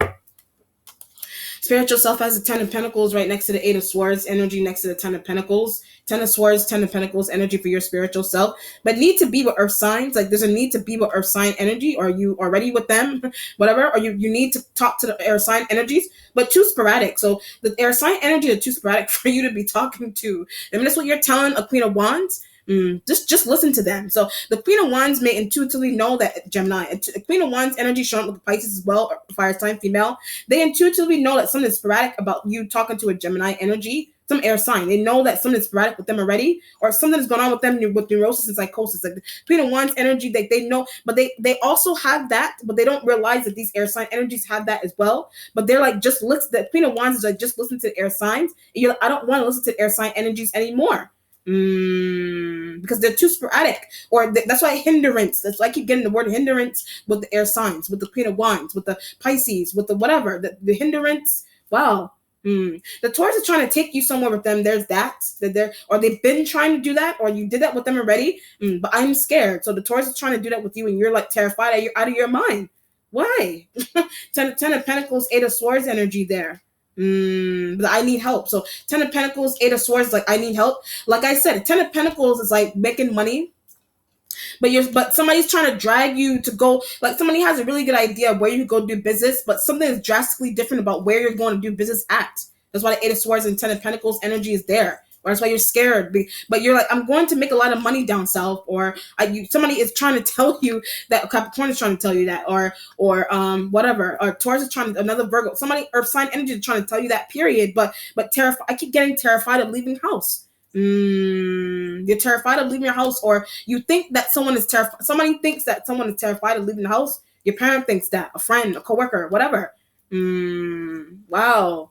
Spiritual self has the 10 of Pentacles right next to the 8 of Swords energy next to the 10 of Pentacles. 10 of Swords, 10 of Pentacles energy for your spiritual self. But need to be with earth signs. Like there's a need to be with earth sign energy. Or you already with them, whatever. Or you need to talk to the air sign energies, but too sporadic. So the air sign energy is too sporadic for you to be talking to. I mean, that's what you're telling a Queen of Wands. Just listen to them. So the Queen of Wands may intuitively know that Gemini, Queen of Wands energy showing up with Pisces as well, or fire sign female. They intuitively know that something is sporadic about you talking to a Gemini energy, some air sign. They know that something is sporadic with them already, or something is going on with them with neurosis and psychosis. Like the Queen of Wands energy, they know, but they also have that, but they don't realize that these air sign energies have that as well. But they're like, just listen. The Queen of Wands is like, just listen to the air signs. And you're like, I don't want to listen to air sign energies anymore. Because they're too sporadic, or that's why hindrance. That's why I keep getting the word hindrance with the air signs, with the Queen of Wands, with the Pisces, with the whatever, the hindrance. Wow. The Taurus is trying to take you somewhere with them. There's that or they've been trying to do that, or you did that with them already. But I'm scared. So the Taurus is trying to do that with you, and you're like terrified. You're out of your mind. Why? 10 of Pentacles, 8 of Swords energy there. But I need help. So 10 of Pentacles, 8 of Swords, like I need help. Like I said, 10 of Pentacles is like making money. but somebody's trying to drag you to go, like somebody has a really good idea of where you go do business, but something is drastically different about where you're going to do business at. That's why the Eight of Swords and Ten of Pentacles energy is there. Or that's why you're scared. But you're like, I'm going to make a lot of money down south, or somebody is trying to tell you that. Capricorn is trying to tell you that, or whatever. Or Taurus is trying to, another Virgo, somebody Earth sign energy is trying to tell you that. Period. But terrified. I keep getting terrified of leaving house. You're terrified of leaving your house, or you think that someone is terrified. Somebody thinks that someone is terrified of leaving the house. Your parent thinks that, a friend, a coworker, whatever. Wow.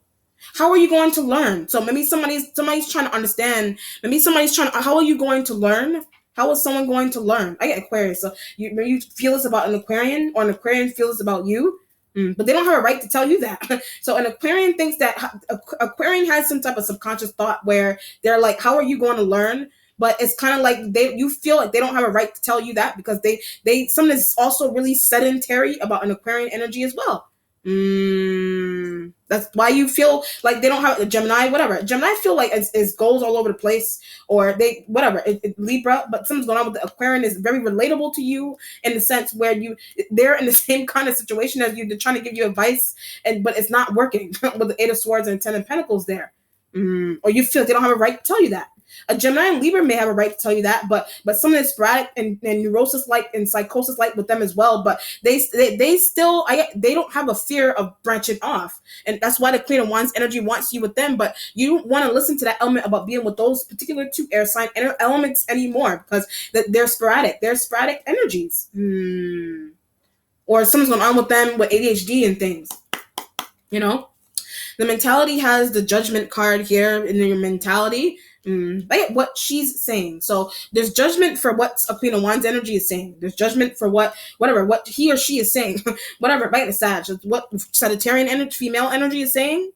How are you going to learn? So maybe somebody's trying to understand. Maybe somebody's trying to. How are you going to learn? How is someone going to learn? I get Aquarius. So you feel this about an Aquarian, or an Aquarian feels this about you. But they don't have a right to tell you that. So an Aquarian thinks that Aquarian has some type of subconscious thought where they're like, how are you going to learn? But it's kind of like you feel like they don't have a right to tell you that, because they something is also really sedentary about an Aquarian energy as well. That's why you feel like they don't have a Gemini, whatever. Gemini feel like it goes all over the place, or they whatever. Libra, but something's going on with the Aquarian is very relatable to you in the sense where they're in the same kind of situation as you. They're trying to give you advice, but it's not working with the Eight of Swords and Ten of Pentacles there. Or you feel they don't have a right to tell you that. A Gemini and Libra may have a right to tell you that, but something is sporadic and neurosis like and psychosis like with them as well. But they still they don't have a fear of branching off, and that's why the Queen of Wands energy wants you with them. But you don't want to listen to that element about being with those particular two air sign elements anymore, because they're sporadic. They're sporadic energies. Or something's going on with them with ADHD and things. You know. The mentality has the Judgment card here in your mentality. What she's saying. So there's judgment for what a Queen of Wands energy is saying. There's judgment for what he or she is saying. Whatever, right? The Sag. What Sagittarian energy, female energy is saying.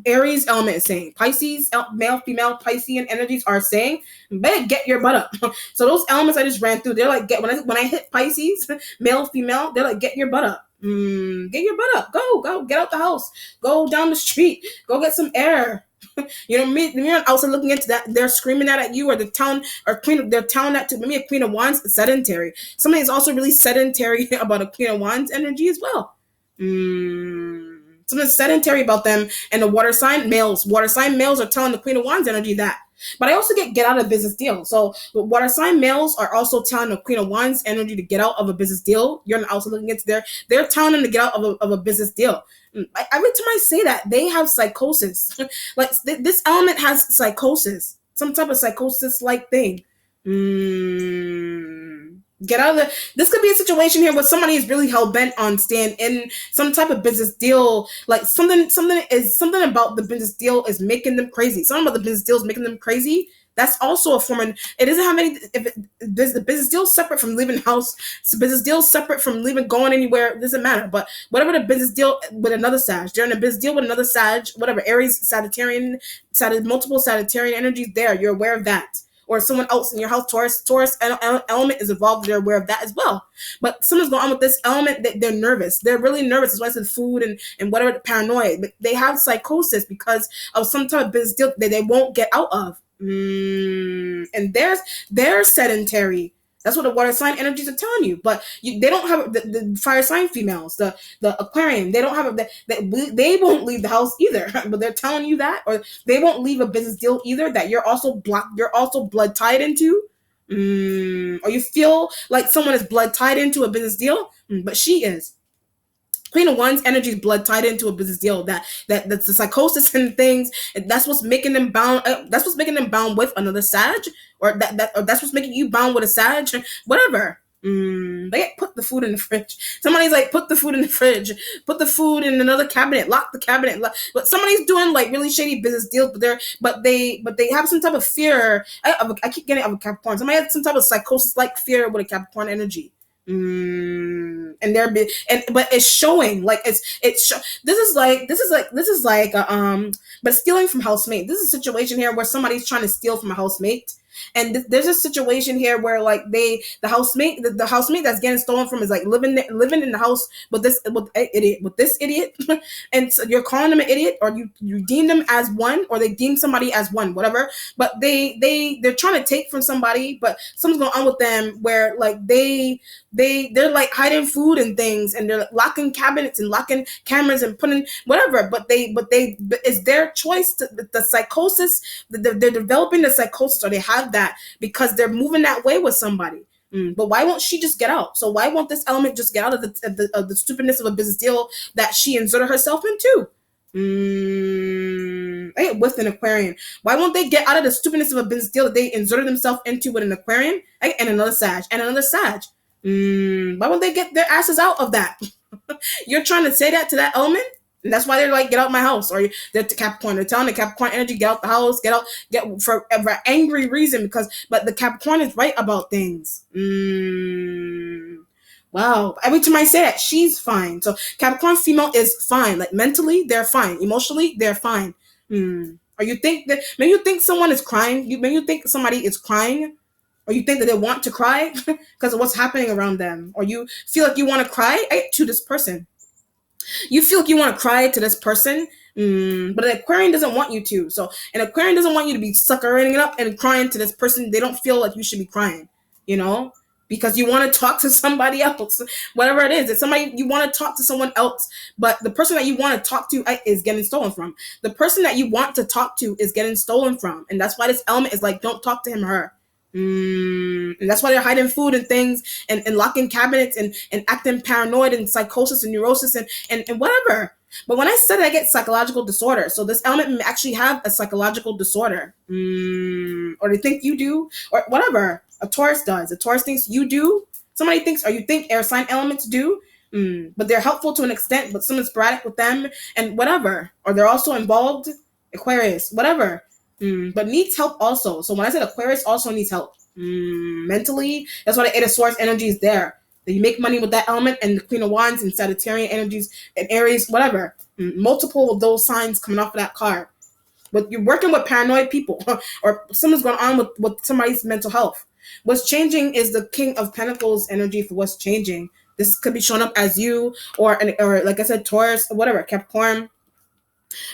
Aries element is saying. Pisces, male, female, Piscean energies are saying, better get your butt up. So those elements I just ran through, they're like, when I hit Pisces, male, female, they're like, get your butt up. Get your butt up. Go, get out the house. Go down the street. Go get some air. You know, you're also looking into that. They're screaming that at you, or the town, or queen. They're telling that to maybe a Queen of Wands is sedentary. Something is also really sedentary about a Queen of Wands energy as well. Something sedentary about them. And the water sign males are telling the Queen of Wands energy that. But I also get out of business deal. So water sign males are also telling the Queen of Wands energy to get out of a business deal. You're also looking into they're telling them to get out of a business deal. Every time I say that, they have psychosis. Like this element has psychosis, some type of psychosis like thing. Get out of this could be a situation here where somebody is really hell-bent on staying in some type of business deal. Like something about the business deal is making them crazy. Something about the business deal is making them crazy. That's also a form of, it doesn't have any, the business deal separate from leaving the house, the business deal separate from going anywhere, it doesn't matter. But whatever the business deal with another Sag, they're in a business deal with another Sag, whatever, Aries, Sagittarian, multiple Sagittarian energies there, you're aware of that. Or someone else in your house, Taurus element is involved, they're aware of that as well. But something's going on with this element, that they're nervous. They're really nervous. That's why I said food and whatever, paranoid. But they have psychosis because of some type of business deal that they won't get out of. And they're sedentary. That's what the water sign energies are telling you. But they don't have the fire sign females, the Aquarian. They don't have they won't leave the house either. But they're telling you that, or they won't leave a business deal either that you're also blood tied into. Or you feel like someone is blood tied into a business deal, but she is. Queen of Wands energy is blood tied into a business deal. That's the psychosis and things. And that's what's making them bound. That's what's making them bound with another Sag, or that's what's making you bound with a Sag. Whatever. They put the food in the fridge. Somebody's like, put the food in the fridge. Put the food in another cabinet. Lock the cabinet. But somebody's doing like really shady business deals. But they have some type of fear. I keep getting of a Capricorn. Somebody has some type of psychosis like fear with a Capricorn energy. And but it's showing like this is like but stealing from housemate. This is a situation here where somebody's trying to steal from a housemate, And there's a situation here where like the housemate, the housemate that's getting stolen from is like living in the house with this idiot, and so you're calling them an idiot, or you deem them as one, or they deem somebody as one, whatever. But they're trying to take from somebody, but something's going on with them where like they're like hiding food and things, and they're locking cabinets and locking cameras and putting whatever. But it's their choice to the psychosis. They're developing the psychosis, or they have that because they're moving that way with somebody. But why won't she just get out? So why won't this element just get out of the stupidness of a business deal that she inserted herself into? With an Aquarian. Why won't they get out of the stupidness of a business deal that they inserted themselves into with an Aquarian? And another Sag. And another Sag. Why won't they get their asses out of that? You're trying to say that to that element? And that's why they're like, get out my house. Or they're Capricorn. They're telling the Capricorn energy, get out the house, get for angry reason, but the Capricorn is right about things. Wow. Every time I say that, she's fine. So Capricorn female is fine. Like mentally, they're fine. Emotionally, they're fine. Or you think that maybe you think someone is crying. Maybe you think somebody is crying, or you think that they want to cry because of what's happening around them, or you feel like you want to cry to this person. You feel like you want to cry to this person, but an Aquarian doesn't want you to. So an Aquarian doesn't want you to be suckering it up and crying to this person. They don't feel like you should be crying, because you want to talk to somebody else, whatever it is. It's somebody you want to talk to someone else, but the person that you want to talk to is getting stolen from. The person that you want to talk to is getting stolen from, and that's why this element is like, don't talk to him or her. And that's why they're hiding food and things and locking cabinets and acting paranoid and psychosis and neurosis and whatever. But when I said I get psychological disorder, so this element may actually have a psychological disorder, or they think you do, or whatever. A Taurus does. A Taurus thinks you do. Somebody thinks, or you think air sign elements do. But they're helpful to an extent, but someone's sporadic with them and whatever. Or they're also involved. Aquarius, whatever. But needs help also. So when I said Aquarius also needs help mentally, that's why the Eight of Swords energy is there. That you make money with that element, and the Queen of Wands and Sagittarian energies and Aries, whatever. Multiple of those signs coming off of that card. But you're working with paranoid people, or something's going on with somebody's mental health. What's changing is the King of Pentacles energy for what's changing. This could be showing up as you, or like I said, Taurus, whatever, Capricorn,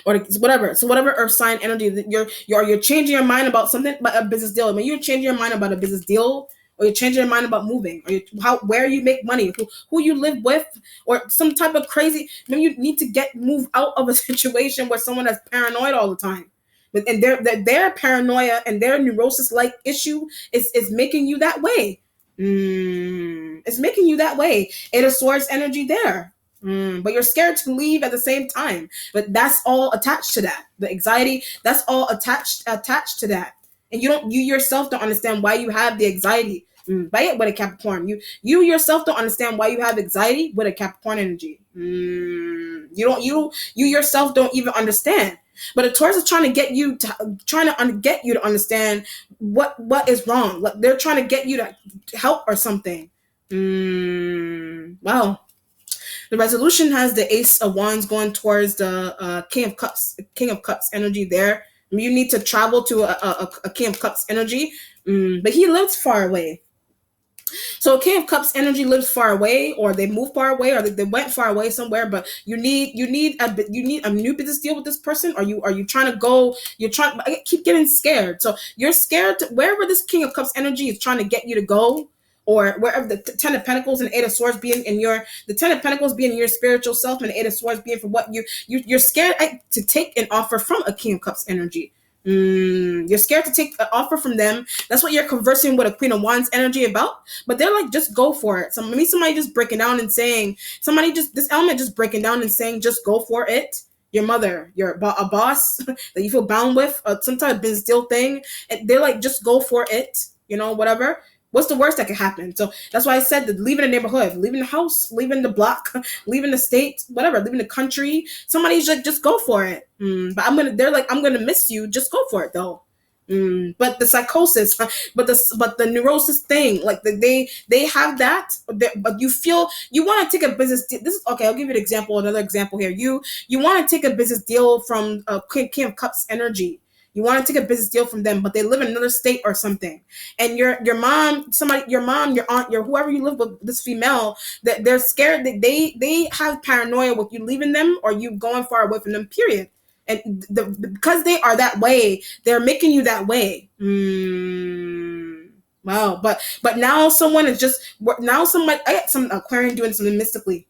or whatever. So whatever earth sign energy that you're changing your mind about something, about a business deal. I mean, you're changing your mind about a business deal, or you're changing your mind about moving, or where you make money, who you live with, or some type of crazy. Maybe you need to move out of a situation where someone is paranoid all the time. And their paranoia and their neurosis-like issue is making you that way. It's making you that way. Eight of Swords energy there. But you're scared to leave at the same time. But that's all attached to that. The anxiety, that's all attached to that. And you yourself don't understand why you have the anxiety. By it with a Capricorn. You yourself don't understand why you have anxiety with a Capricorn energy. You yourself don't even understand. But a Taurus is trying to get you to understand what is wrong. Like they're trying to get you to help or something. Wow. The resolution has the Ace of Wands going towards the King of Cups energy there. You need to travel to a King of Cups energy, but he lives far away. So King of Cups energy lives far away, or they move far away, or they went far away somewhere. But you need a new business deal with this person, or you trying to go? I keep getting scared. So you're scared wherever this King of Cups energy is trying to get you to go, or wherever the Ten of Pentacles and Eight of Swords being the Ten of Pentacles being your spiritual self, and the Eight of Swords being for what you're scared to take an offer from a King of Cups energy. You're scared to take an offer from them. That's what you're conversing with a Queen of Wands energy about. But they're like, just go for it. So maybe somebody just breaking down and saying, this element just breaking down and saying, just go for it. Your mother, a boss that you feel bound with, some type of business deal thing, and they're like, just go for it. Whatever. What's the worst that could happen? So that's why I said that leaving the neighborhood, leaving the house, leaving the block, leaving the state, whatever, leaving the country. Somebody's like, just go for it. But I'm gonna miss you. Just go for it though. But the psychosis, but the neurosis thing, like they have that, but you feel you want to take a business deal. This is okay. I'll give you an example. Another example here. You want to take a business deal from King of Cups energy. You want to take a business deal from them, but they live in another state or something. And your mom, somebody, your mom, your aunt, your whoever you live with, this female, that they're scared that they have paranoia with you leaving them or you going far away from them. Period. And because they are that way, they're making you that way. Wow. But now someone is just now somebody. I got some Aquarian doing something mystically.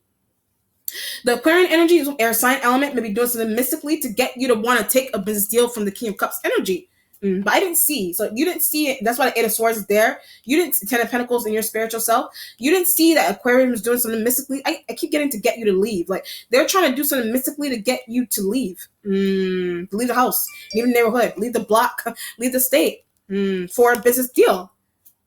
The Aquarian energy is air sign element, maybe doing something mystically to get you to want to take a business deal from the King of Cups energy. But I didn't see. So you didn't see it. That's why the Eight of Swords is there. You didn't see Ten of Pentacles in your spiritual self. You didn't see that Aquarian was doing something mystically. I keep getting to get you to leave. Like they're trying to do something mystically to get you to leave. Leave the house, leave the neighborhood, leave the block, leave the state for a business deal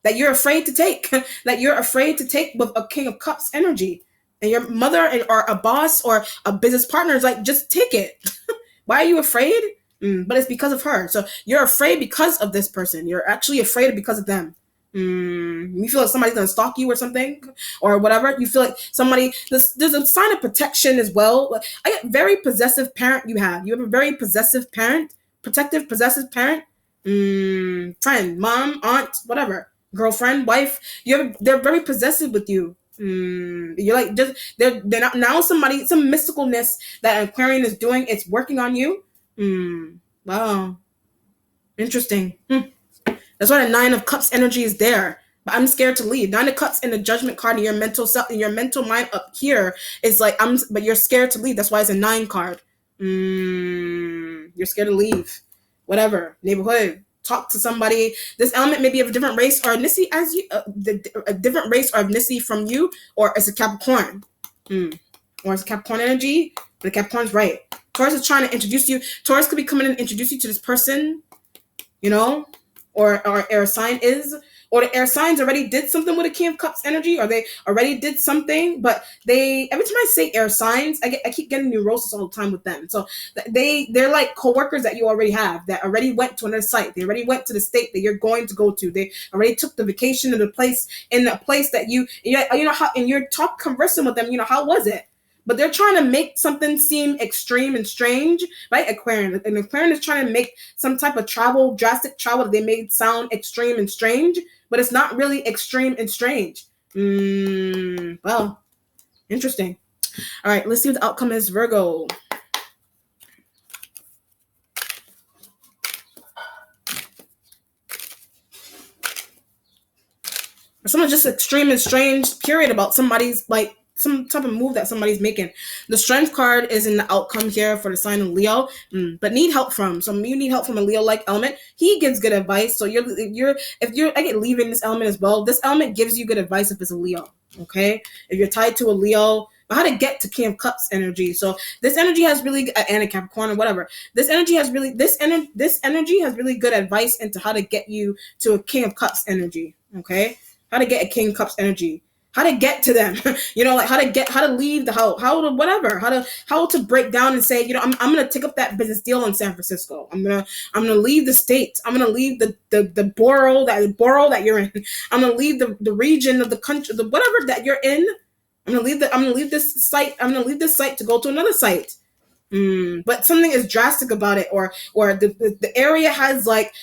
that you're afraid to take. That you're afraid to take with a King of Cups energy. And your mother or a boss or a business partner is like, just take it. Why are you afraid? But it's because of her. So you're afraid because of this person. You're actually afraid because of them. You feel like somebody's going to stalk you or something or whatever. You feel like somebody, there's a sign of protection as well. I get very possessive parent you have. You have a very possessive parent, protective, possessive parent, friend, mom, aunt, whatever, girlfriend, wife. They're very possessive with you. You're like they're not now somebody some mysticalness that Aquarian is doing. It's working on you. Wow, interesting. That's why the Nine of Cups energy is there. But I'm scared to leave. Nine of Cups in the Judgment card in your mental self, in your mental mind up here is like but you're scared to leave. That's why it's a 9 card. You're scared to leave. Whatever neighborhood. Talk to somebody. This element may be of a different race or ethnicity as you, a different race or ethnicity from you, or it's a Capricorn, or it's a Capricorn energy. But the Capricorn's right. Taurus is trying to introduce you. Taurus could be coming in and introduce you to this person, or air sign is, or the air signs already did something with a King of Cups energy, or they already did something, but every time I say air signs, I keep getting neurosis all the time with them. So they're like co-workers that you already have, that already went to another site. They already went to the state that you're going to go to. They already took the vacation to the place, in a place that you know how, and you're conversing with them, how was it? But they're trying to make something seem extreme and strange, right? Aquarian. And Aquarian is trying to make some type of drastic travel that they made sound extreme and strange, but it's not really extreme and strange. Well, interesting. All right, let's see what the outcome is, Virgo. Or someone's just extreme and strange, period, about somebody's like some type of move that somebody's making. The Strength card is in the outcome here for the sign of Leo, but need help from. So you need help from a Leo-like element. He gives good advice. So I get leaving this element as well. This element gives you good advice if it's a Leo. Okay, if you're tied to a Leo, how to get to King of Cups energy. So this energy has really, and a Capricorn or whatever. This energy has really good advice into how to get you to a King of Cups energy. Okay, how to get a King of Cups energy. How to get to them, like how to leave the house, how to break down and say, I'm gonna take up that business deal in San Francisco. I'm gonna leave the state. I'm gonna leave the borough that you're in. I'm gonna leave the region of the country, the whatever that you're in. I'm gonna leave this site. I'm gonna leave this site to go to another site. But something is drastic about it, or the area has like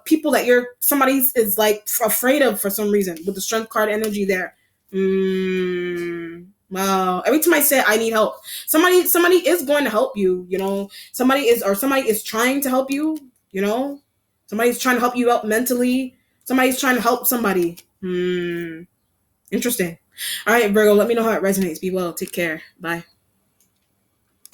people that somebody is like afraid of for some reason with the Strength card energy there. Wow. Every time I say I need help, somebody is going to help you, somebody is trying to help you, somebody's trying to help you out mentally. Somebody's trying to help somebody. Interesting. All right, Virgo, let me know how it resonates. Be well. Take care. Bye.